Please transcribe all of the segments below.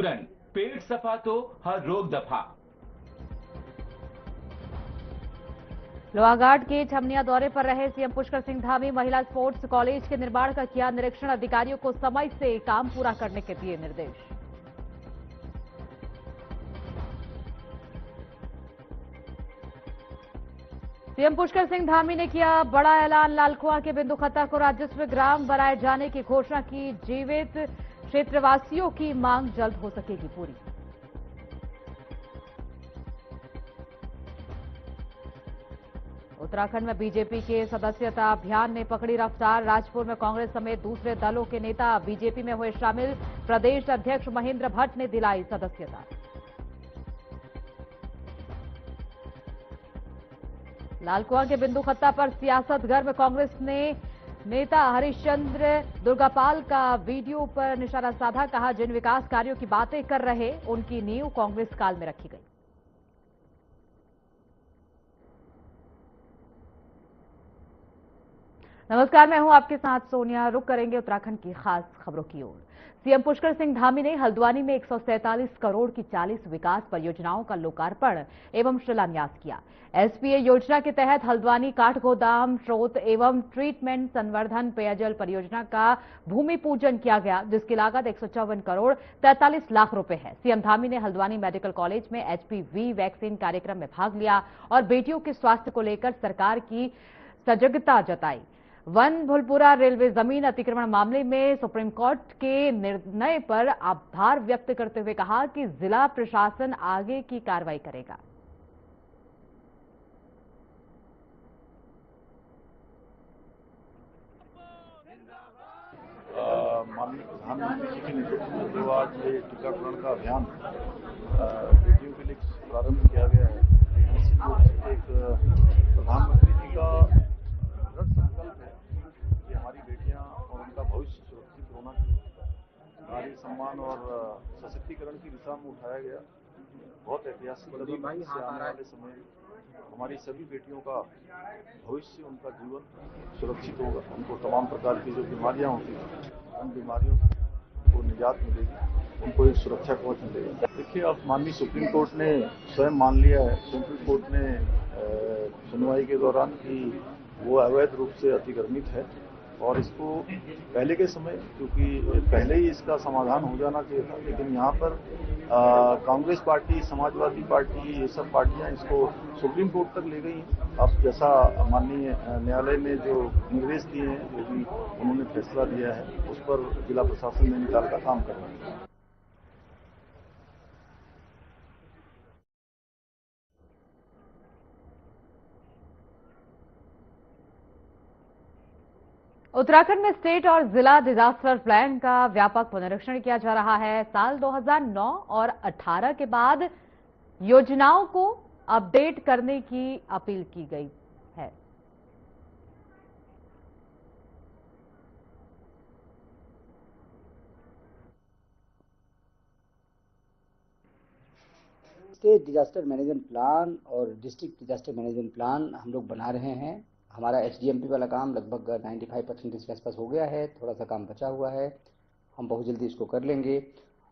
अंकुरन, पेट सफा तो हर रोग दफा। लोहाघाट के छमनिया दौरे पर रहे सीएम पुष्कर सिंह धामी महिला स्पोर्ट्स कॉलेज के निर्माण का किया निरीक्षण। अधिकारियों को समय से काम पूरा करने के दिए निर्देश। सीएम पुष्कर सिंह धामी ने किया बड़ा ऐलान। लालकुआं के बिंदु खत्ता को राजस्व ग्राम बनाए जाने की घोषणा की। जीवित क्षेत्रवासियों की मांग जल्द हो सकेगी पूरी। उत्तराखंड में बीजेपी के सदस्यता अभियान ने पकड़ी रफ्तार। राजपुर में कांग्रेस समेत दूसरे दलों के नेता बीजेपी में हुए शामिल। प्रदेश अध्यक्ष महेंद्र भट्ट ने दिलाई सदस्यता। लालकुआं के बिंदु खत्ता पर सियासत गर्म। कांग्रेस ने नेता हरिश्चंद्र दुर्गापाल का वीडियो पर निशाना साधा। कहा, जिन विकास कार्यों की बातें कर रहे उनकी नींव कांग्रेस काल में रखी गई। नमस्कार, मैं हूं आपके साथ सोनिया। रुक करेंगे उत्तराखंड की खास खबरों की ओर। सीएम पुष्कर सिंह धामी ने हल्द्वानी में 147 करोड़ की 40 विकास परियोजनाओं का लोकार्पण एवं शिलान्यास किया। एसपीए योजना के तहत हल्द्वानी काठगोदाम स्रोत एवं ट्रीटमेंट संवर्धन पेयजल परियोजना का भूमि पूजन किया गया, जिसकी लागत 154 करोड़ 43 लाख रुपए है। सीएम धामी ने हल्द्वानी मेडिकल कॉलेज में एचपीवी वैक्सीन कार्यक्रम में भाग लिया और बेटियों के स्वास्थ्य को लेकर सरकार की सजगता जताई। वन भुलपुरा रेलवे जमीन अतिक्रमण मामले में सुप्रीम कोर्ट के निर्णय पर आभार व्यक्त करते हुए कहा कि जिला प्रशासन आगे की कार्रवाई करेगा। माननीय प्रधानमंत्री जी के नेतृत्व में जो आज ये टीकाकरण का अभियान बेटियों के लिए प्रारंभ किया गया है, निश्चित रूप से एक प्रधानमंत्री जी का दृढ़ संकल्प है कि हमारी बेटियां और उनका भविष्य सुरक्षित होना चाहिए। नारी सम्मान और सशक्तिकरण की दिशा में उठाया गया बहुत ऐतिहासिक कदम है। इससे आने वाले समय हमारी सभी बेटियों का भविष्य, उनका जीवन सुरक्षित होगा। उनको तमाम प्रकार की जो बीमारियां होती हैं, उन बीमारियों को निजात मिलेगी, उनको एक सुरक्षा कवच मिलेगा। देखिए, अब माननीय सुप्रीम कोर्ट ने स्वयं मान लिया है, सुप्रीम कोर्ट ने सुनवाई के दौरान कि वो अवैध रूप से अतिक्रमित है और इसको पहले के समय, क्योंकि पहले ही इसका समाधान हो जाना चाहिए था, लेकिन यहाँ पर कांग्रेस पार्टी, समाजवादी पार्टी, ये सब पार्टियां इसको सुप्रीम कोर्ट तक ले गई हैं। अब जैसा माननीय न्यायालय ने जो निर्देश दिए हैं, जो भी उन्होंने फैसला दिया है, उस पर जिला प्रशासन नैनीताल का काम कर रहा है। उत्तराखंड में स्टेट और जिला डिजास्टर प्लान का व्यापक पुनरीक्षण किया जा रहा है। साल 2009 और 18 के बाद योजनाओं को अपडेट करने की अपील की गई है। स्टेट डिजास्टर मैनेजमेंट प्लान और डिस्ट्रिक्ट डिजास्टर मैनेजमेंट प्लान हम लोग बना रहे हैं। हमारा एचडीएमपी वाला काम लगभग 95% के आसपास हो गया है। थोड़ा सा काम बचा हुआ है, हम बहुत जल्दी इसको कर लेंगे।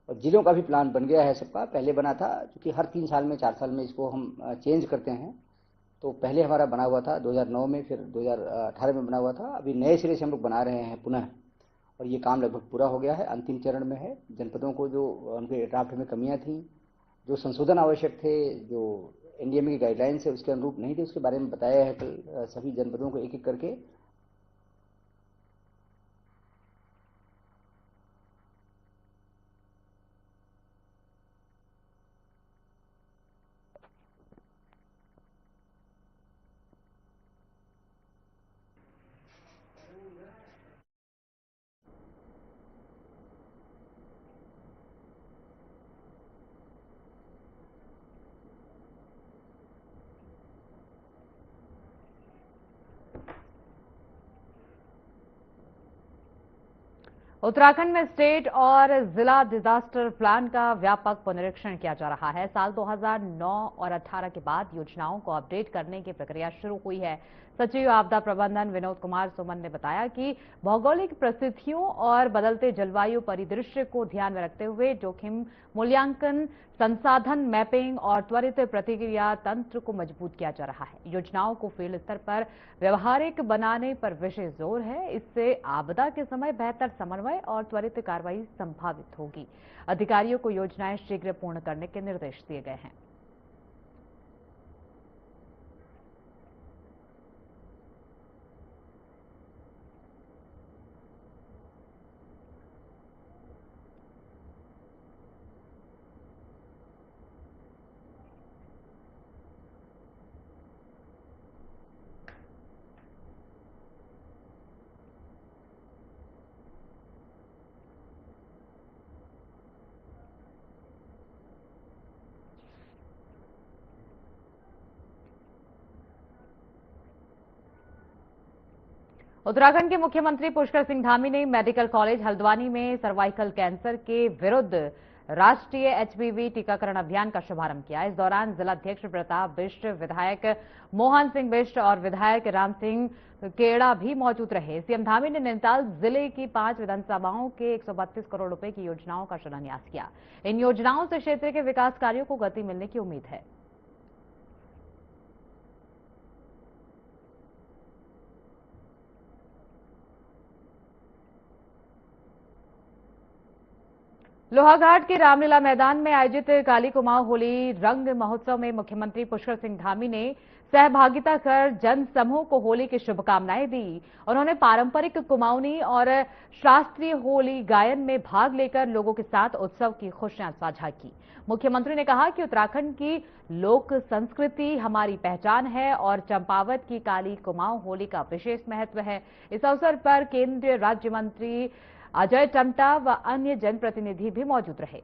और जिलों का भी प्लान बन गया है सबका। पहले बना था, क्योंकि हर 3 साल में 4 साल में इसको हम चेंज करते हैं, तो पहले हमारा बना हुआ था 2009 में, फिर 2018 में बना हुआ था। अभी नए सिरे से हम लोग बना रहे हैं पुनः, और ये काम लगभग पूरा हो गया है, अंतिम चरण में है। जनपदों को जो उनके ड्राफ्ट में कमियां थी, जो संशोधन आवश्यक थे, जो एनडीएमए की गाइडलाइंस है उसके अनुरूप नहीं थे, उसके बारे में बताया है कल सभी जनपदों को एक एक करके। उत्तराखंड में स्टेट और जिला डिजास्टर प्लान का व्यापक पुनरीक्षण किया जा रहा है। साल 2009 और 18 के बाद योजनाओं को अपडेट करने की प्रक्रिया शुरू हुई है। सचिव आपदा प्रबंधन विनोद कुमार सुमन ने बताया कि भौगोलिक परिस्थितियों और बदलते जलवायु परिदृश्य को ध्यान में रखते हुए जोखिम मूल्यांकन, संसाधन मैपिंग और त्वरित प्रतिक्रिया तंत्र को मजबूत किया जा रहा है। योजनाओं को फील्ड स्तर पर व्यवहारिक बनाने पर विशेष जोर है। इससे आपदा के समय बेहतर समन्वय और त्वरित कार्रवाई संभावित होगी। अधिकारियों को योजनाएं शीघ्र पूर्ण करने के निर्देश दिए गए हैं। उत्तराखंड के मुख्यमंत्री पुष्कर सिंह धामी ने मेडिकल कॉलेज हल्द्वानी में सर्वाइकल कैंसर के विरुद्ध राष्ट्रीय एचपीवी टीकाकरण अभियान का शुभारंभ किया। इस दौरान जिलाध्यक्ष प्रताप बिष्ट, विधायक मोहन सिंह बिष्ट और विधायक राम सिंह केड़ा भी मौजूद रहे। सीएम धामी ने नैनीताल जिले की 5 विधानसभाओं के 132 करोड़ रुपए की योजनाओं का शिलान्यास किया। इन योजनाओं से क्षेत्र के विकास कार्यों को गति मिलने की उम्मीद है। लोहाघाट के रामलीला मैदान में आयोजित काली कुमाऊं होली रंग महोत्सव में मुख्यमंत्री पुष्कर सिंह धामी ने सहभागिता कर जन समूह को होली की शुभकामनाएं दी। उन्होंने पारंपरिक कुमाऊनी और शास्त्रीय होली गायन में भाग लेकर लोगों के साथ उत्सव की खुशियां साझा की। मुख्यमंत्री ने कहा कि उत्तराखंड की लोक संस्कृति हमारी पहचान है और चंपावत की काली कुमाऊं होली का विशेष महत्व है। इस अवसर पर केंद्रीय राज्य मंत्री अजय टम्टा व अन्य जनप्रतिनिधि भी मौजूद रहे।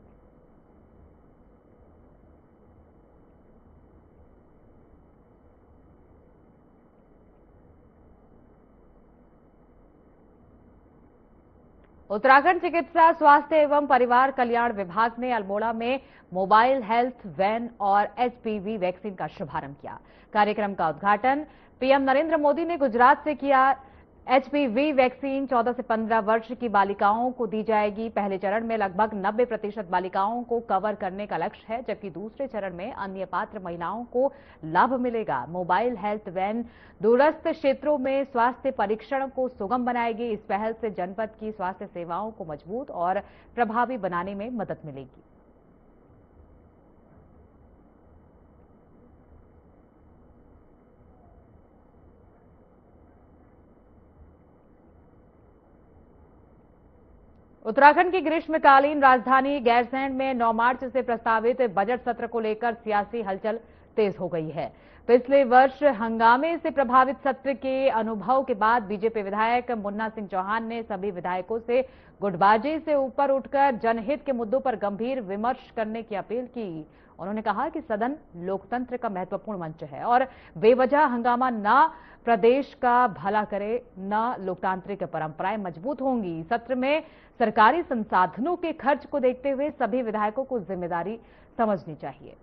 उत्तराखंड चिकित्सा, स्वास्थ्य एवं परिवार कल्याण विभाग ने अल्मोड़ा में मोबाइल हेल्थ वैन और एचपीवी वैक्सीन का शुभारंभ किया। कार्यक्रम का उद्घाटन पीएम नरेंद्र मोदी ने गुजरात से किया। एचपीवी वैक्सीन 14 से 15 वर्ष की बालिकाओं को दी जाएगी। पहले चरण में लगभग 90% बालिकाओं को कवर करने का लक्ष्य है, जबकि दूसरे चरण में अन्य पात्र महिलाओं को लाभ मिलेगा। मोबाइल हेल्थ वैन दूरस्थ क्षेत्रों में स्वास्थ्य परीक्षण को सुगम बनाएगी। इस पहल से जनपद की स्वास्थ्य सेवाओं को मजबूत और प्रभावी बनाने में मदद मिलेगी। उत्तराखंड की ग्रीष्मकालीन राजधानी गैरसैंण में 9 मार्च से प्रस्तावित बजट सत्र को लेकर सियासी हलचल तेज हो गई है। पिछले वर्ष हंगामे से प्रभावित सत्र के अनुभव के बाद बीजेपी विधायक मुन्ना सिंह चौहान ने सभी विधायकों से गुटबाजी से ऊपर उठकर जनहित के मुद्दों पर गंभीर विमर्श करने की अपील की। उन्होंने कहा कि सदन लोकतंत्र का महत्वपूर्ण मंच है और बेवजह हंगामा न प्रदेश का भला करे न लोकतांत्रिक परंपराएं मजबूत होंगी। सत्र में सरकारी संसाधनों के खर्च को देखते हुए सभी विधायकों को जिम्मेदारी समझनी चाहिए।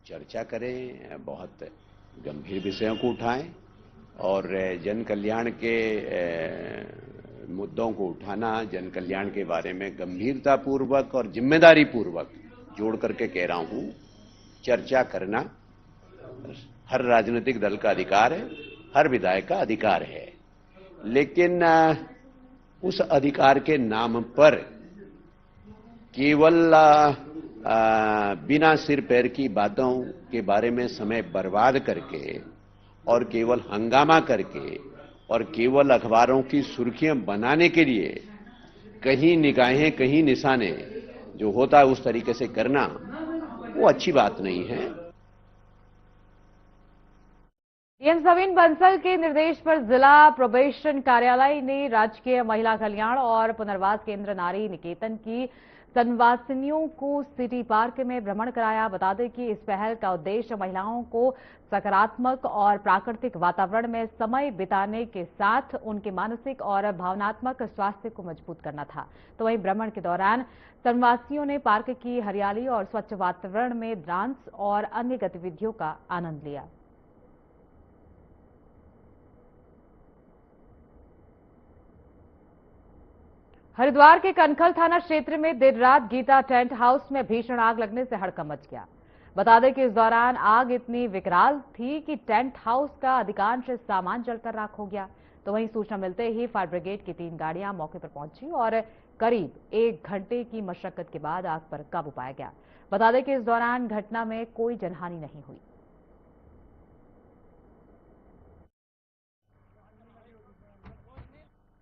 चर्चा करें, बहुत गंभीर विषयों को उठाएं और जन कल्याण के मुद्दों को उठाना, जन कल्याण के बारे में गंभीरता पूर्वक और जिम्मेदारी पूर्वक जोड़ करके कह रहा हूं, चर्चा करना हर राजनीतिक दल का अधिकार है, हर विधायक का अधिकार है। लेकिन उस अधिकार के नाम पर केवल बिना सिर पैर की बातों के बारे में समय बर्बाद करके और केवल हंगामा करके और केवल अखबारों की सुर्खियां बनाने के लिए कहीं निगाहें कहीं निशाने जो होता है उस तरीके से करना, वो अच्छी बात नहीं है। सीएम सविन बंसल के निर्देश पर जिला प्रोबेशन कार्यालय ने राजकीय महिला कल्याण और पुनर्वास केंद्र नारी निकेतन की संवासिनियों को सिटी पार्क में भ्रमण कराया। बता दें कि इस पहल का उद्देश्य महिलाओं को सकारात्मक और प्राकृतिक वातावरण में समय बिताने के साथ उनके मानसिक और भावनात्मक स्वास्थ्य को मजबूत करना था। तो वहीं भ्रमण के दौरान संवासियों ने पार्क की हरियाली और स्वच्छ वातावरण में डांस और अन्य गतिविधियों का आनंद लिया। हरिद्वार के कनखल थाना क्षेत्र में देर रात गीता टेंट हाउस में भीषण आग लगने से हड़कंप मच गया। बता दें कि इस दौरान आग इतनी विकराल थी कि टेंट हाउस का अधिकांश सामान जलकर राख हो गया। तो वहीं सूचना मिलते ही फायर ब्रिगेड की 3 गाड़ियां मौके पर पहुंची और करीब 1 घंटे की मशक्कत के बाद आग पर काबू पाया गया। बता दें कि इस दौरान घटना में कोई जनहानि नहीं हुई।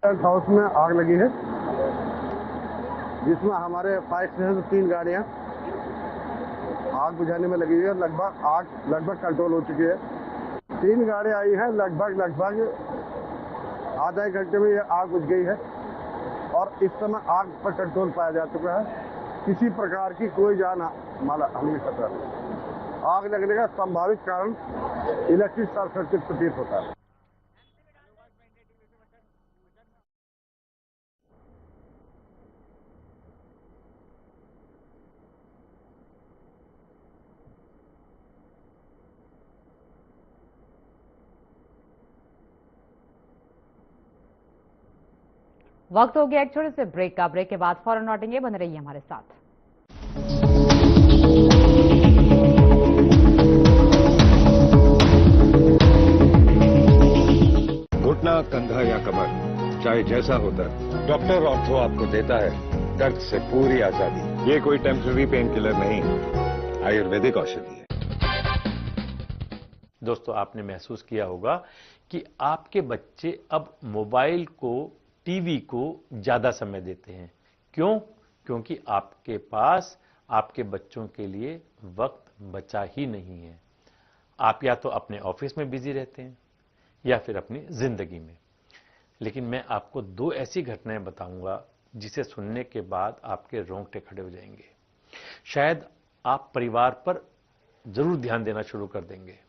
टेंट हाउस में आग लगी है, जिसमें हमारे फायर स्टेशन से 3 गाड़ियां आग बुझाने में लगी है। आग लगभग कंट्रोल हो चुकी है। 3 गाड़ियां आई हैं, लगभग आधा 1 घंटे में ये आग बुझ गई है और इस समय आग पर कंट्रोल पाया जा चुका है। किसी प्रकार की कोई जान हानि का खतरा नहीं। आग लगने का संभावित कारण इलेक्ट्रिक शॉर्ट सर्किट प्रतीत होता है। वक्त हो गया एक छोटे से ब्रेक का। ब्रेक के बाद फौरन लौटेंगे, बने रहिए हमारे साथ। घुटना, कंधा या कमर, चाहे जैसा होता है, डॉक्टर ऑर्थो आपको देता है दर्द से पूरी आजादी। ये कोई टेम्पररी पेन किलर नहीं, आयुर्वेदिक औषधि है। दोस्तों, आपने महसूस किया होगा कि आपके बच्चे अब मोबाइल को, टीवी को ज्यादा समय देते हैं। क्यों? क्योंकि आपके पास आपके बच्चों के लिए वक्त बचा ही नहीं है। आप या तो अपने ऑफिस में बिजी रहते हैं या फिर अपनी जिंदगी में। लेकिन मैं आपको 2 ऐसी घटनाएं बताऊंगा जिसे सुनने के बाद आपके रोंगटे खड़े हो जाएंगे। शायद आप परिवार पर जरूर ध्यान देना शुरू कर देंगे।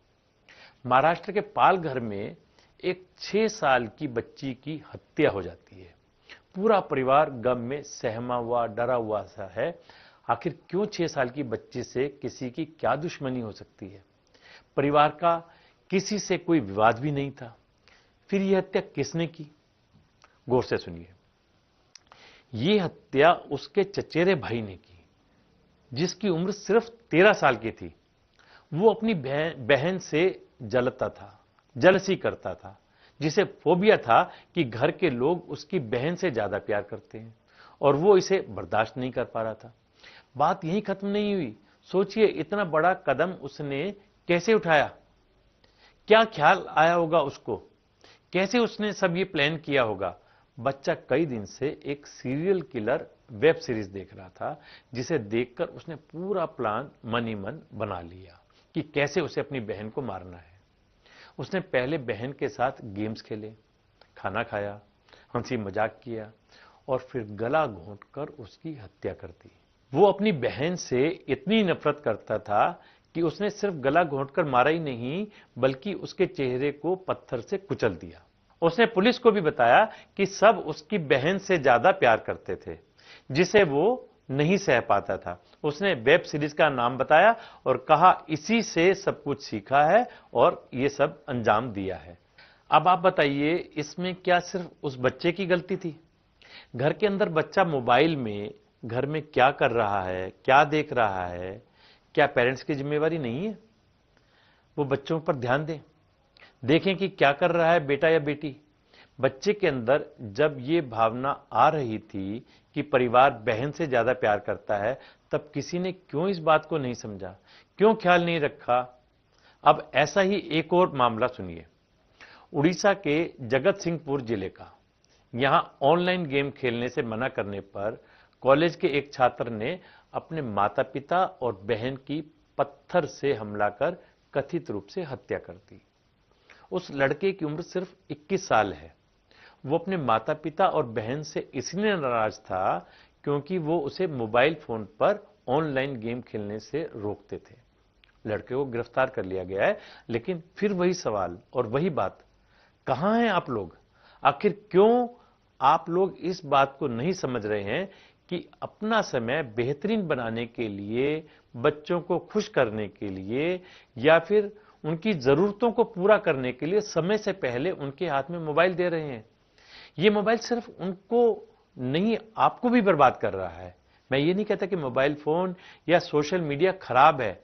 महाराष्ट्र के पालघर में एक 6 साल की बच्ची की हत्या हो जाती है। पूरा परिवार गम में सहमा हुआ, डरा हुआ सा है। आखिर क्यों 6 साल की बच्ची से किसी की क्या दुश्मनी हो सकती है? परिवार का किसी से कोई विवाद भी नहीं था। फिर यह हत्या किसने की? गौर से सुनिए। यह हत्या उसके चचेरे भाई ने की, जिसकी उम्र सिर्फ 13 साल की थी। वो अपनी बहन से जलता था, जलसी करता था, जिसे फोबिया था कि घर के लोग उसकी बहन से ज्यादा प्यार करते हैं और वो इसे बर्दाश्त नहीं कर पा रहा था। बात यहीं खत्म नहीं हुई। सोचिए, इतना बड़ा कदम उसने कैसे उठाया? क्या ख्याल आया होगा उसको? कैसे उसने सब ये प्लान किया होगा? बच्चा कई दिन से एक सीरियल किलर वेब सीरीज देख रहा था, जिसे देखकर उसने पूरा प्लान मन ही मन बना लिया कि कैसे उसे अपनी बहन को मारना है। उसने पहले बहन के साथ गेम्स खेले, खाना खाया, हंसी मजाक किया और फिर गला घोंटकर उसकी हत्या कर दी। वो अपनी बहन से इतनी नफरत करता था कि उसने सिर्फ गला घोंटकर मारा ही नहीं, बल्कि उसके चेहरे को पत्थर से कुचल दिया। उसने पुलिस को भी बताया कि सब उसकी बहन से ज्यादा प्यार करते थे, जिसे वो नहीं सह पाता था। उसने वेब सीरीज का नाम बताया और कहा इसी से सब कुछ सीखा है और ये सब अंजाम दिया है। अब आप बताइए, इसमें क्या सिर्फ उस बच्चे की गलती थी? घर के अंदर बच्चा मोबाइल में घर में क्या कर रहा है, क्या देख रहा है, क्या पेरेंट्स की जिम्मेवारी नहीं है? वो बच्चों पर ध्यान दें, देखें कि क्या कर रहा है बेटा या बेटी। बच्चे के अंदर जब ये भावना आ रही थी कि परिवार बहन से ज्यादा प्यार करता है, तब किसी ने क्यों इस बात को नहीं समझा, क्यों ख्याल नहीं रखा? अब ऐसा ही एक और मामला सुनिए, उड़ीसा के जगत सिंहपुर जिले का। यहां ऑनलाइन गेम खेलने से मना करने पर कॉलेज के एक छात्र ने अपने माता पिता और बहन की पत्थर से हमला कर कथित रूप से हत्या कर दी। उस लड़के की उम्र सिर्फ 21 साल है। वो अपने माता पिता और बहन से इसलिए नाराज था क्योंकि वो उसे मोबाइल फोन पर ऑनलाइन गेम खेलने से रोकते थे। लड़के को गिरफ्तार कर लिया गया है, लेकिन फिर वही सवाल और वही बात, कहां हैं आप लोग? आखिर क्यों आप लोग इस बात को नहीं समझ रहे हैं कि अपना समय बेहतरीन बनाने के लिए, बच्चों को खुश करने के लिए या फिर उनकी जरूरतों को पूरा करने के लिए समय से पहले उनके हाथ में मोबाइल दे रहे हैं? ये मोबाइल सिर्फ उनको नहीं, आपको भी बर्बाद कर रहा है। मैं ये नहीं कहता कि मोबाइल फोन या सोशल मीडिया खराब है।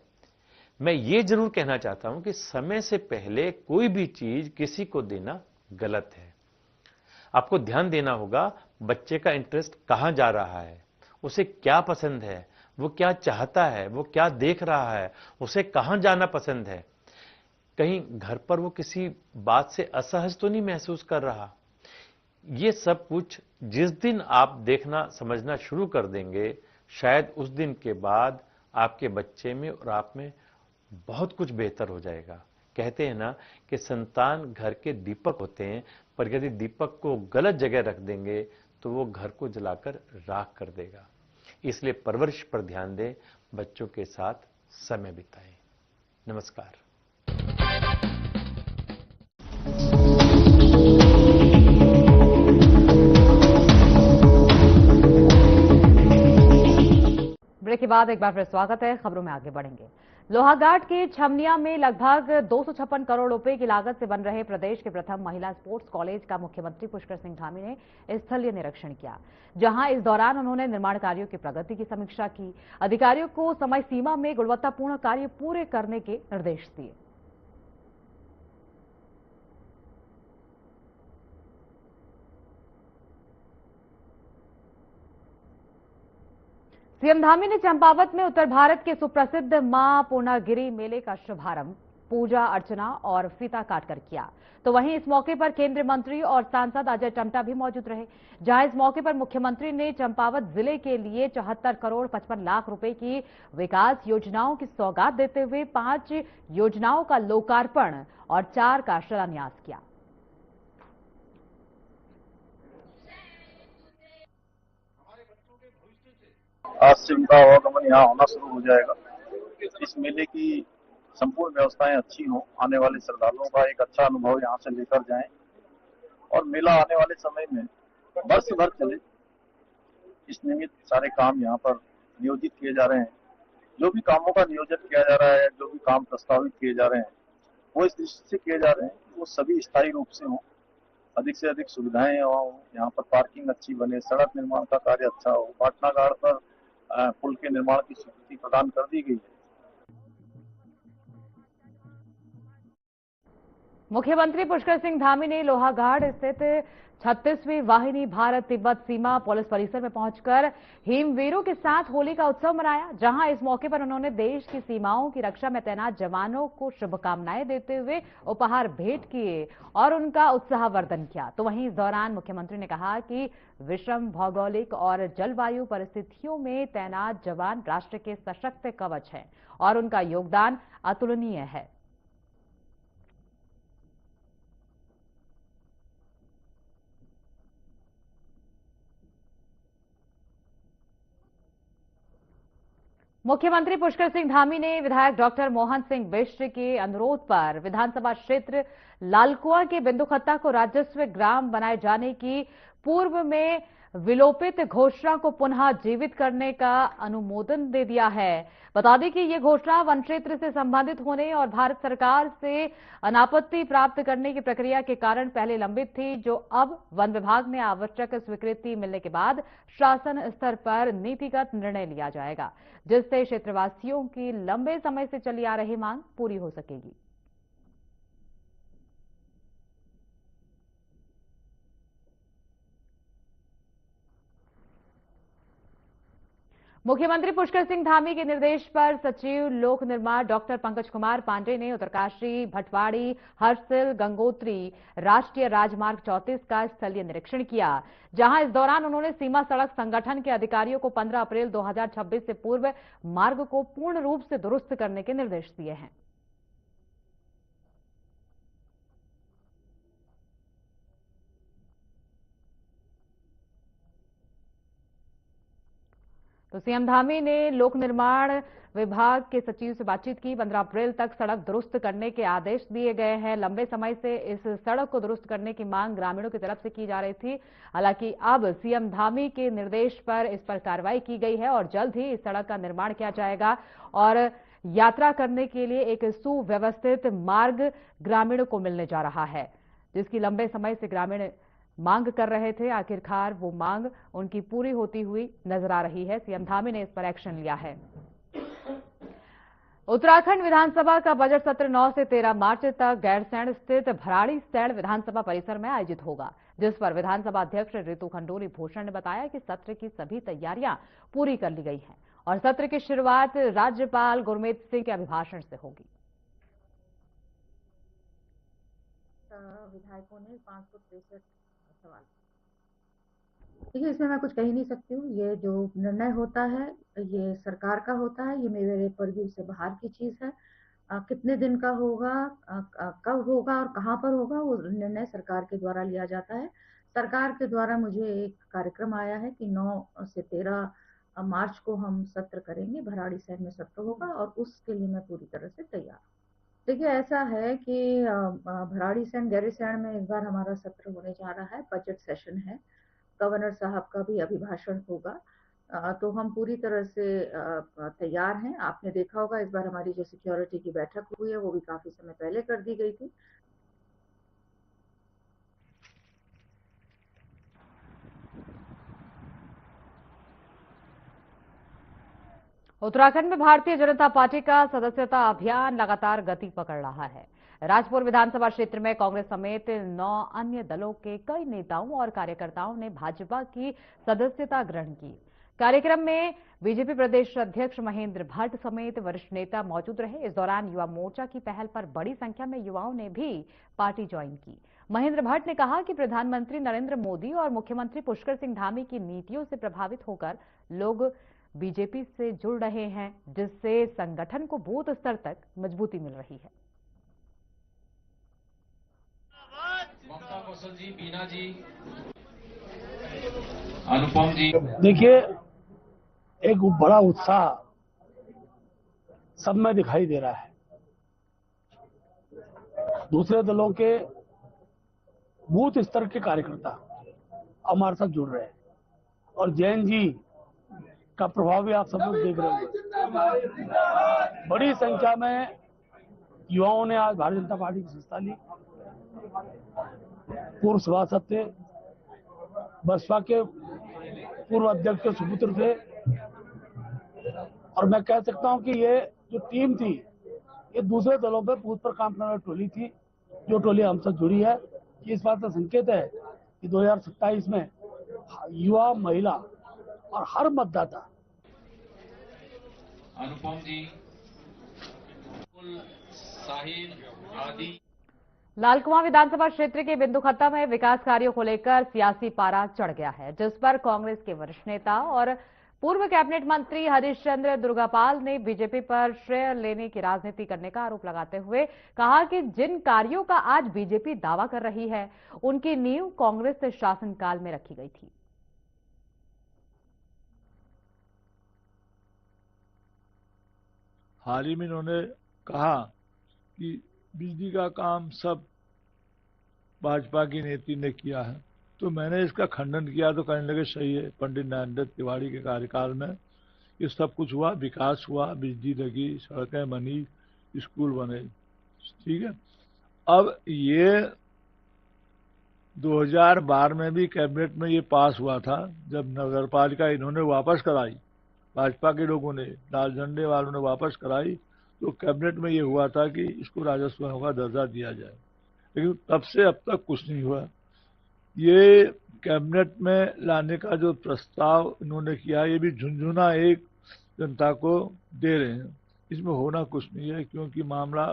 मैं ये जरूर कहना चाहता हूं कि समय से पहले कोई भी चीज किसी को देना गलत है। आपको ध्यान देना होगा बच्चे का इंटरेस्ट कहां जा रहा है, उसे क्या पसंद है, वो क्या चाहता है, वो क्या देख रहा है, उसे कहां जाना पसंद है। कहीं घर पर वो किसी बात से असहज तो नहीं महसूस कर रहा। ये सब कुछ जिस दिन आप देखना समझना शुरू कर देंगे, शायद उस दिन के बाद आपके बच्चे में और आप में बहुत कुछ बेहतर हो जाएगा। कहते हैं ना कि संतान घर के दीपक होते हैं, पर यदि दीपक को गलत जगह रख देंगे तो वो घर को जलाकर राख कर देगा। इसलिए परवरिश पर ध्यान दें, बच्चों के साथ समय बिताएं। नमस्कार। ब्रेक के बाद एक बार फिर स्वागत है। खबरों में आगे बढ़ेंगे। लोहाघाट के छमनिया में लगभग 256 करोड़ रुपए की लागत से बन रहे प्रदेश के प्रथम महिला स्पोर्ट्स कॉलेज का मुख्यमंत्री पुष्कर सिंह धामी ने स्थलीय निरीक्षण किया, जहां इस दौरान उन्होंने निर्माण कार्यों की प्रगति की समीक्षा की। अधिकारियों को समय सीमा में गुणवत्तापूर्ण कार्य पूरे करने के निर्देश दिए। सीएम धामी ने चंपावत में उत्तर भारत के सुप्रसिद्ध मां पूर्णागिरी मेले का शुभारंभ पूजा अर्चना और फीता काटकर किया। तो वहीं इस मौके पर केंद्रीय मंत्री और सांसद अजय टमटा भी मौजूद रहे, जहां इस मौके पर मुख्यमंत्री ने चंपावत जिले के लिए 74 करोड़ 55 लाख रुपए की विकास योजनाओं की सौगात देते हुए 5 योजनाओं का लोकार्पण और 4 का शिलान्यास किया। आज से उनका आवागमन यहाँ होना शुरू हो जाएगा। इस मेले की संपूर्ण व्यवस्थाएं अच्छी हों, आने वाले श्रद्धालुओं का एक अच्छा अनुभव यहाँ से लेकर जाएं और मेला आने वाले समय में वर्ष भर चले, इस निमित्त सारे काम यहाँ पर नियोजित किए जा रहे हैं। जो भी कामों का नियोजन किया जा रहा है, जो भी काम प्रस्तावित किए जा रहे हैं, वो इस दृष्टि से किए जा रहे हैं कि वो सभी स्थायी रूप से हों, अधिक से अधिक सुविधाएं हों, यहाँ पर पार्किंग अच्छी बने, सड़क निर्माण का कार्य अच्छा हो, पाटनागाड़ पर पुल के निर्माण की स्वीकृति प्रदान कर दी गई है। मुख्यमंत्री पुष्कर सिंह धामी ने लोहाघाट स्थित 36वीं वाहिनी भारत तिब्बत सीमा पुलिस परिसर में पहुंचकर हिमवीरों के साथ होली का उत्सव मनाया, जहां इस मौके पर उन्होंने देश की सीमाओं की रक्षा में तैनात जवानों को शुभकामनाएं देते हुए उपहार भेंट किए और उनका उत्साहवर्धन किया। तो वहीं इस दौरान मुख्यमंत्री ने कहा कि विषम भौगोलिक और जलवायु परिस्थितियों में तैनात जवान राष्ट्र के सशक्त कवच हैं और उनका योगदान अतुलनीय है। मुख्यमंत्री पुष्कर सिंह धामी ने विधायक डॉक्टर मोहन सिंह बिष्ट के अनुरोध पर विधानसभा क्षेत्र लालकुआं के बिंदुखत्ता को राजस्व ग्राम बनाए जाने की पूर्व में विलोपित घोषणा को पुनः जीवित करने का अनुमोदन दे दिया है। बता दें कि ये घोषणा वन क्षेत्र से संबंधित होने और भारत सरकार से अनापत्ति प्राप्त करने की प्रक्रिया के कारण पहले लंबित थी, जो अब वन विभाग ने आवश्यक स्वीकृति मिलने के बाद शासन स्तर पर नीतिगत निर्णय लिया जाएगा, जिससे क्षेत्रवासियों की लंबे समय से चली आ रही मांग पूरी हो सकेगी। मुख्यमंत्री पुष्कर सिंह धामी के निर्देश पर सचिव लोक निर्माण डॉक्टर पंकज कुमार पांडे ने उत्तरकाशी, भटवाड़ी, हर्षिल, गंगोत्री राष्ट्रीय राजमार्ग 34 का स्थलीय निरीक्षण किया, जहां इस दौरान उन्होंने सीमा सड़क संगठन के अधिकारियों को 15 अप्रैल 2026 से पूर्व मार्ग को पूर्ण रूप से दुरुस्त करने के निर्देश दिए हैं। तो सीएम धामी ने लोक निर्माण विभाग के सचिव से बातचीत की। 15 अप्रैल तक सड़क दुरुस्त करने के आदेश दिए गए हैं। लंबे समय से इस सड़क को दुरुस्त करने की मांग ग्रामीणों की तरफ से की जा रही थी। हालांकि अब सीएम धामी के निर्देश पर इस पर कार्रवाई की गई है और जल्द ही इस सड़क का निर्माण किया जाएगा और यात्रा करने के लिए एक सुव्यवस्थित मार्ग ग्रामीणों को मिलने जा रहा है, जिसकी लंबे समय से ग्रामीण मांग कर रहे थे। आखिरकार वो मांग उनकी पूरी होती हुई नजर आ रही है। सीएम धामी ने इस पर एक्शन लिया है। उत्तराखंड विधानसभा का बजट सत्र 9 से 13 मार्च तक गैरसैंण स्थित भराड़ीसैंण विधानसभा परिसर में आयोजित होगा, जिस पर विधानसभा अध्यक्ष रितु खंडूरी भूषण ने बताया कि सत्र की सभी तैयारियां पूरी कर ली गई हैं और सत्र की शुरुआत राज्यपाल गुरमीत सिंह के अभिभाषण से होगी। विधायकों ने 563 सवाल। देखिए, इसमें मैं कुछ कह ही नहीं सकती हूँ। ये जो निर्णय होता है ये सरकार का होता है, ये मेरे परव्यू से बाहर की चीज है। कितने दिन का होगा, कब होगा और कहाँ पर होगा, वो निर्णय सरकार के द्वारा लिया जाता है। सरकार के द्वारा मुझे एक कार्यक्रम आया है कि 9 से 13 मार्च को हम सत्र करेंगे, भराड़ीसैंण में सत्र होगा और उसके लिए मैं पूरी तरह से तैयार हूँ। देखिए, ऐसा है कि भराड़ीसैंण गैरसैंण में इस बार हमारा सत्र होने जा रहा है, बजट सेशन है, गवर्नर साहब का भी अभिभाषण होगा, तो हम पूरी तरह से तैयार हैं। आपने देखा होगा इस बार हमारी जो सिक्योरिटी की बैठक हुई है वो भी काफी समय पहले कर दी गई थी। उत्तराखंड में भारतीय जनता पार्टी का सदस्यता अभियान लगातार गति पकड़ रहा है। राजपुर विधानसभा क्षेत्र में कांग्रेस समेत 9 अन्य दलों के कई नेताओं और कार्यकर्ताओं ने भाजपा की सदस्यता ग्रहण की। कार्यक्रम में बीजेपी प्रदेश अध्यक्ष महेंद्र भट्ट समेत वरिष्ठ नेता मौजूद रहे। इस दौरान युवा मोर्चा की पहल पर बड़ी संख्या में युवाओं ने भी पार्टी ज्वाइन की। महेंद्र भट्ट ने कहा कि प्रधानमंत्री नरेंद्र मोदी और मुख्यमंत्री पुष्कर सिंह धामी की नीतियों से प्रभावित होकर लोग बीजेपी से जुड़ रहे हैं, जिससे संगठन को बूथ स्तर तक मजबूती मिल रही है। ममता कौशल जी, बीना जी, अनुपम जी। देखिए, एक बड़ा उत्साह सब में दिखाई दे रहा है। दूसरे दलों के बूथ स्तर के कार्यकर्ता हमारे साथ जुड़ रहे हैं और जैन जी का प्रभाव भी आप सब लोग देख रहे होंगे। बड़ी संख्या में युवाओं ने आज भारतीय जनता पार्टी की संस्था ली। पूर्व सभासद थे, बसपा के पूर्व अध्यक्ष के सुपुत्र थे और मैं कह सकता हूं कि ये जो टीम थी ये दूसरे दलों पे बूथ पर काम करने वाली टोली थी। जो टोली हमसे जुड़ी है, ये इस बात का संकेत है कि 2027 में युवा, महिला और हर मतदाता। अनुपम जी, साहिल आदि। लालकुआं विधानसभा क्षेत्र के बिंदुखत्ता में विकास कार्यों को लेकर सियासी पारा चढ़ गया है, जिस पर कांग्रेस के वरिष्ठ नेता और पूर्व कैबिनेट मंत्री हरीशचंद्र दुर्गापाल ने बीजेपी पर श्रेय लेने की राजनीति करने का आरोप लगाते हुए कहा कि जिन कार्यों का आज बीजेपी दावा कर रही है उनकी नींव कांग्रेस शासनकाल में रखी गई थी। हाल ही में इन्होंने कहा कि बिजली का काम सब भाजपा की नीति ने किया है, तो मैंने इसका खंडन किया तो कहने लगे सही है, पंडित नरेंद्र तिवारी के कार्यकाल में ये सब कुछ हुआ, विकास हुआ, बिजली लगी, सड़कें बनी, स्कूल बने, ठीक है। अब ये 2012 में भी कैबिनेट में ये पास हुआ था, जब नगरपालिका इन्होंने वापस कराई, भाजपा के लोगों ने, लाल झंडे वालों ने वापस कराई, तो कैबिनेट में ये हुआ था कि इसको राजस्व का दर्जा दिया जाए, लेकिन तब से अब तक कुछ नहीं हुआ। ये कैबिनेट में लाने का जो प्रस्ताव इन्होंने किया, ये भी झुनझुना एक जनता को दे रहे हैं। इसमें होना कुछ नहीं है, क्योंकि मामला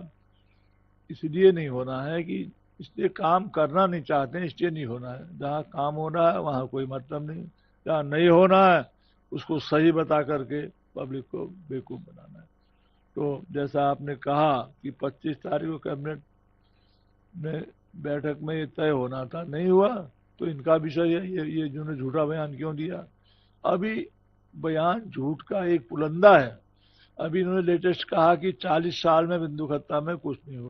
इसलिए नहीं होना है कि इसलिए काम करना नहीं चाहते हैं, इसलिए नहीं होना है। जहाँ काम होना है वहाँ कोई मतलब नहीं, जहाँ नहीं होना है उसको सही बता करके पब्लिक को बेवकूफ बनाना है। तो जैसा आपने कहा कि 25 तारीख को कैबिनेट में बैठक में ये तय होना था, नहीं हुआ, तो इनका विषय है, ये जिन्होंने झूठा बयान क्यों दिया। अभी बयान झूठ का एक पुलंदा है। अभी इन्होंने लेटेस्ट कहा कि 40 साल में बिंदु खत्ता में कुछ नहीं हुआ।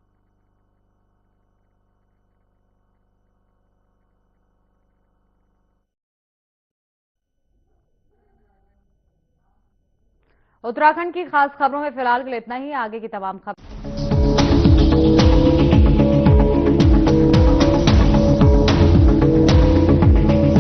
उत्तराखंड की खास खबरों में फिलहाल के लिए इतना ही। आगे की तमाम खबर